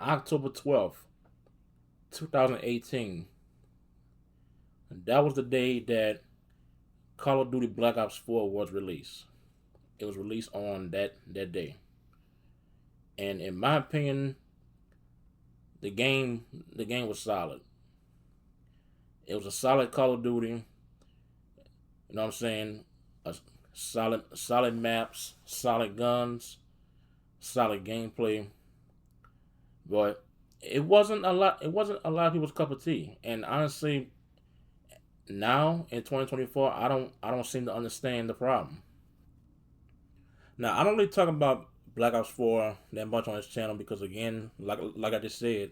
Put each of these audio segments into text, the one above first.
October 12th, 2018. That was the day that Call of Duty Black Ops 4 was released. It was released on that day. And in my opinion, the game was solid. It was a solid Call of Duty. You know what I'm saying? A solid maps, solid guns, solid gameplay. But it wasn't a lot of people's cup of tea. And honestly, now in 2024, I don't seem to understand the problem. Now I don't really talk about Black Ops 4 that much on this channel because again, like I just said,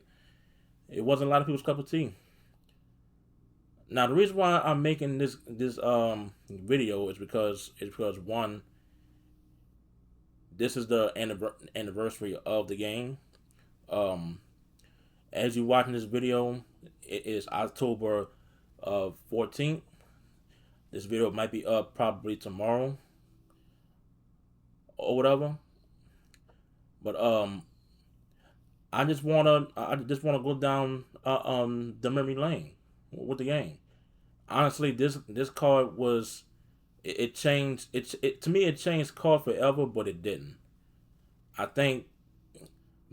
it wasn't a lot of people's cup of tea. Now the reason why I'm making this video is because one, this is the anniversary of the game. Um, as you're watching this video, it is October 14th. This video might be up probably tomorrow or whatever. But I just wanna go down the memory lane with the game. Honestly, this card was it changed it to me. It changed card forever, but it didn't. I think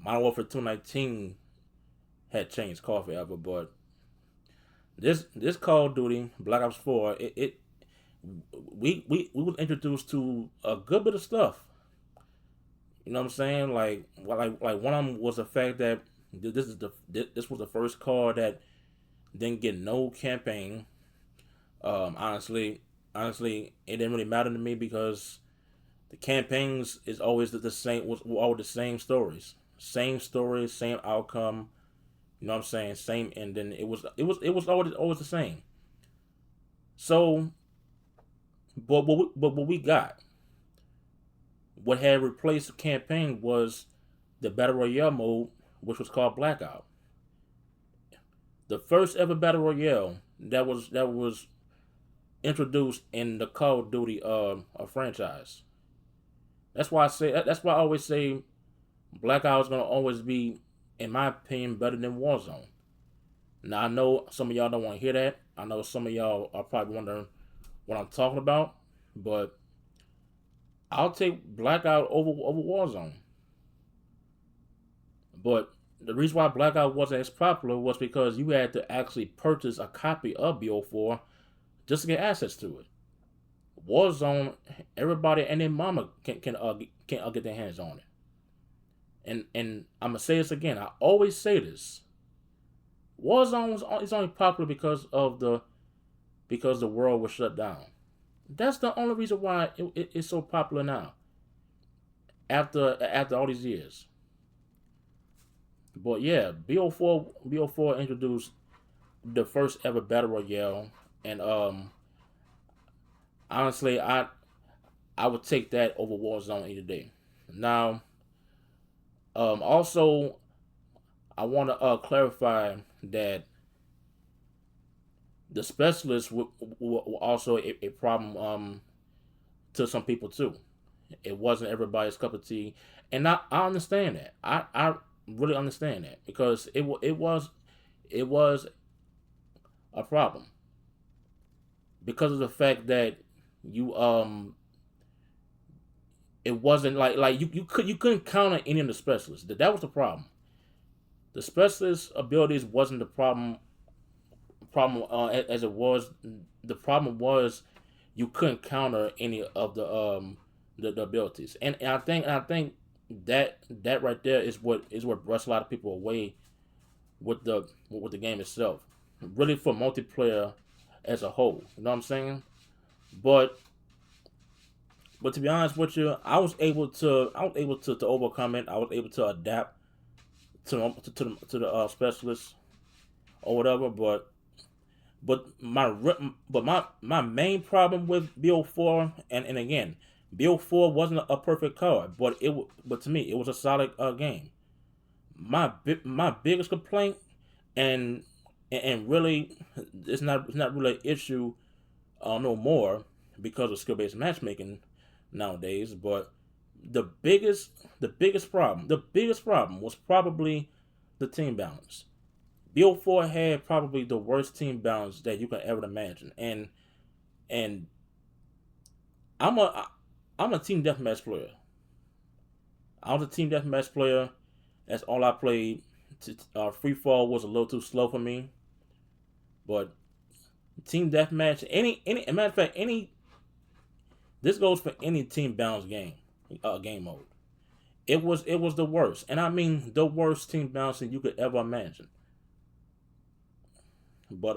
Modern Warfare 219 had changed card forever, but this Call of Duty Black Ops 4 it we was introduced to a good bit of stuff. You know what I'm saying? Like one of them was the fact that this was the first card that didn't get no campaign. Honestly, it didn't really matter to me because the campaigns is always the same. Was all the same stories, same outcome. You know what I'm saying? Same ending. It was always the same. So, but what we got, what had replaced the campaign was the battle royale mode, which was called Blackout. The first ever battle royale that was introduced in the Call of Duty franchise. That's why I always say Blackout is gonna always be, in my opinion, better than Warzone. Now I know some of y'all don't want to hear that. I know some of y'all are probably wondering what I'm talking about, but I'll take Blackout over Warzone. But the reason why Blackout wasn't as popular was because you had to actually purchase a copy of BO4 just to get access to it. Warzone, everybody and their mama can get their hands on it. And I'm gonna say this again. I always say this. Warzone is only popular because the world was shut down. That's the only reason why it's so popular now. After all these years. But yeah, BO4 introduced the first ever battle royale, and honestly, I would take that over Warzone any day. Now, also, I want to clarify that the specialists were also a problem to some people too. It wasn't everybody's cup of tea, and I understand that. I really understand that because it was a problem because of the fact that you it wasn't like you couldn't count on any of the specialists. That was the problem. The specialist abilities wasn't the problem as it was. The problem was you couldn't counter any of the abilities, and I think that right there is what brushed a lot of people away with the game itself. Really for multiplayer as a whole, you know what I'm saying? But to be honest with you, I was able to overcome it. I was able to adapt to the specialists or whatever. But my main problem with BO4, and again, BO4 wasn't a perfect card, but to me it was a solid game. My biggest complaint, and really, it's not really an issue no more because of skill based matchmaking nowadays. But the biggest problem was probably the team balance. BO4 had probably the worst team balance that you can ever imagine, and I'm a I'm a team deathmatch player. I was a team deathmatch player. That's all I played. Free fall was a little too slow for me, but team deathmatch, any, matter of fact, any, this goes for any team balance game mode. It was the worst, and I mean the worst team balancing you could ever imagine. But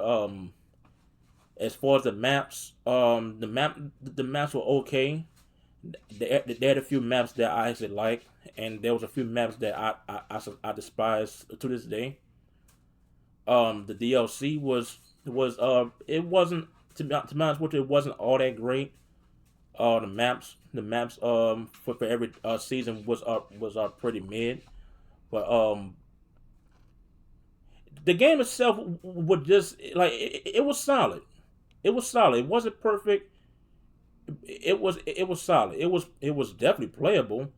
as far as the maps were okay. They had a few maps that I actually like, and there was a few maps that I despise to this day. The DLC it wasn't, to be honest with you, it wasn't all that great. The maps for every season was pretty mid, but the game itself was just like it was solid. It was solid. It wasn't perfect. It was solid. It was definitely playable.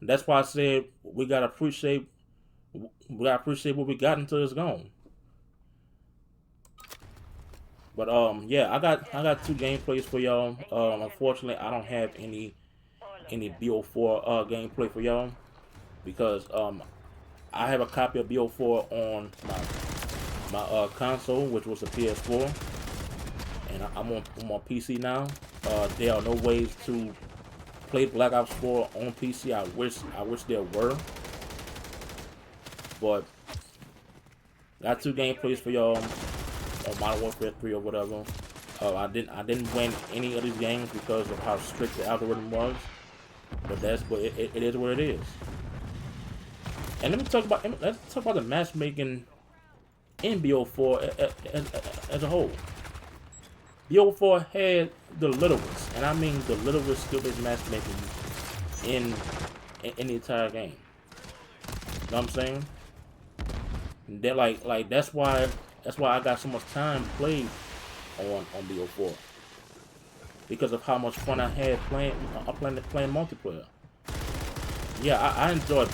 That's why I said we gotta appreciate what we got until it's gone. But yeah, I got two gameplays for y'all. Unfortunately, I don't have any BO4 gameplay for y'all because I have a copy of BO4 on my console, which was a PS4, and I'm on PC now. There are no ways to play Black Ops 4 on PC. I wish there were, but got two gameplays for y'all on Modern Warfare 3 or whatever. I didn't win any of these games because of how strict the algorithm was, but it is what it is. And let's talk about the matchmaking in BO4 as a whole. BO4 had the littlest, and I mean the littlest skill-based matchmaking in the entire game. You know what I'm saying? That like that's why I got so much time played on BO4 because of how much fun I had playing multiplayer. Yeah, I enjoyed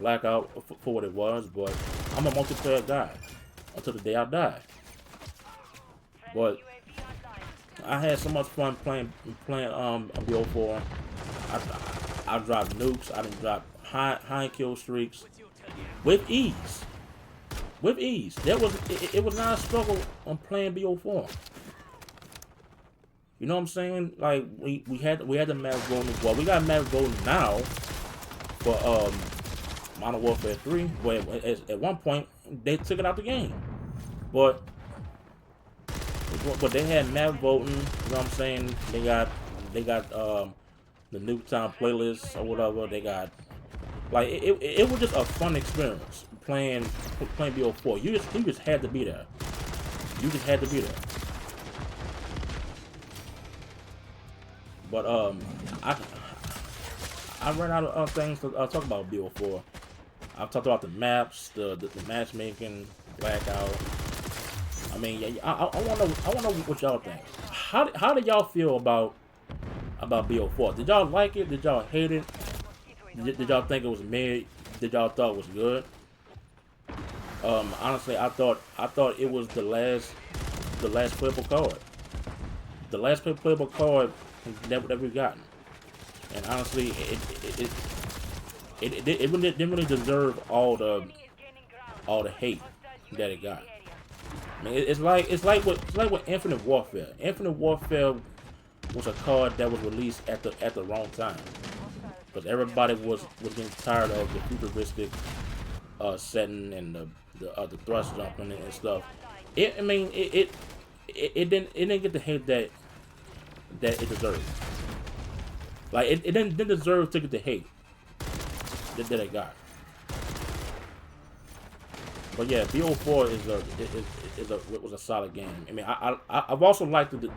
Blackout for what it was, but I'm a multiplayer guy until the day I die. But I had so much fun playing BO4. I dropped nukes. I didn't drop high kill streaks with ease. With ease. It was not a struggle on playing BO4. You know what I'm saying? Like we had the map voting. Well, we got map voting now for Modern Warfare 3. But at one point they took it out the game. But they had map voting. You know what I'm saying? They got the Nuketown playlist or whatever. They got like it was just a fun experience playing BO4. You just had to be there. You just had to be there. But I ran out of things to talk about BO4. I've talked about the maps, the matchmaking, Blackout. I mean, yeah, I want to know what y'all think. How did y'all feel about BO4? Did y'all like it? Did y'all hate it? Did y'all think it was mid? Did y'all thought it was good? Honestly, I thought it was the last playable card. The last playable card that we've gotten. And honestly, it didn't really deserve all the hate that it got. I mean, it's like what Infinite Warfare. Infinite Warfare was a card that was released at the wrong time because everybody was getting tired of the futuristic setting and the thrust jumping and stuff. It didn't get the hate that it deserved. Like it didn't deserve to get the hate that it got. But yeah, BO4 was a solid game. I mean, I've also liked the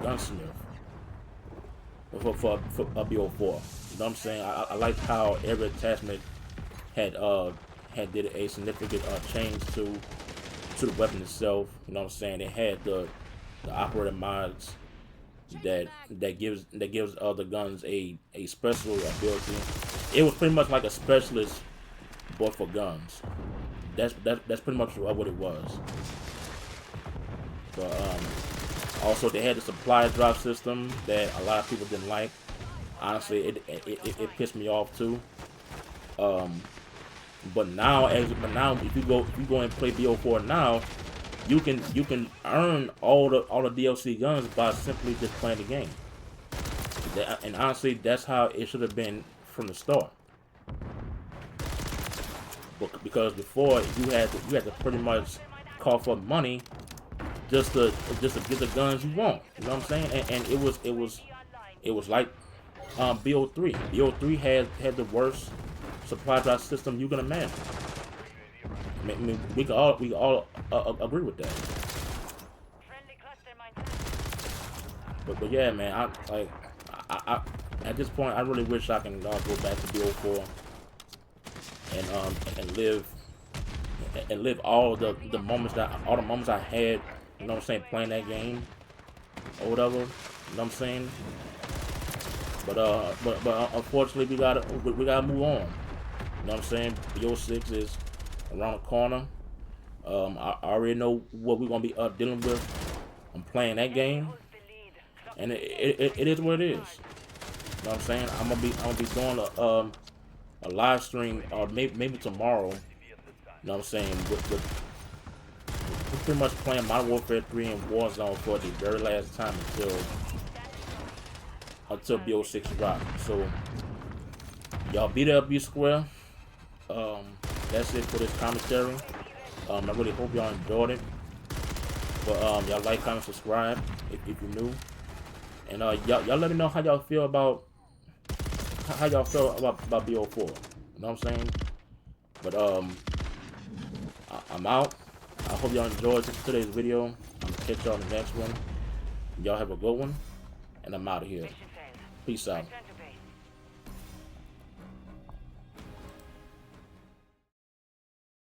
Gunsmith for BO4. You know what I'm saying? I liked how every attachment had did a significant change to the weapon itself. You know what I'm saying? They had the operator mods that gives the guns a special ability. It was pretty much like a specialist but for guns. That's pretty much what it was. But also they had the supply drop system that a lot of people didn't like. Honestly, it pissed me off too. But now if you go and play BO4 now, you can earn all the DLC guns by simply just playing the game. And honestly, that's how it should have been from the start. Because before you had to pretty much call for money just to get the guns you want. You know what I'm saying? And it was like BO3. BO3 had the worst supply drop system you can imagine. I mean, we all agree with that. But yeah, man, I at this point I really wish I can go back to BO4 and live all the moments I had, you know what I'm saying, playing that game or whatever. You know what I'm saying? But unfortunately we gotta move on. You know what I'm saying? BO6 is around the corner. I already know what we're gonna be dealing with. I'm playing that game, and it is what it is. You know what I'm saying? I'm gonna be doing a live stream, or maybe tomorrow. You know what I'm saying? With we're pretty much playing Modern Warfare 3 and Warzone for the very last time until BO6 drops. So y'all be there, be square. That's it for this commentary. I really hope y'all enjoyed it. But y'all like, comment, subscribe if you're new. And y'all let me know how y'all feel about BO4. You know what I'm saying? But I'm out. I hope y'all enjoyed today's video. I'm gonna catch y'all in the next one. Y'all have a good one, and I'm out of here. Peace out.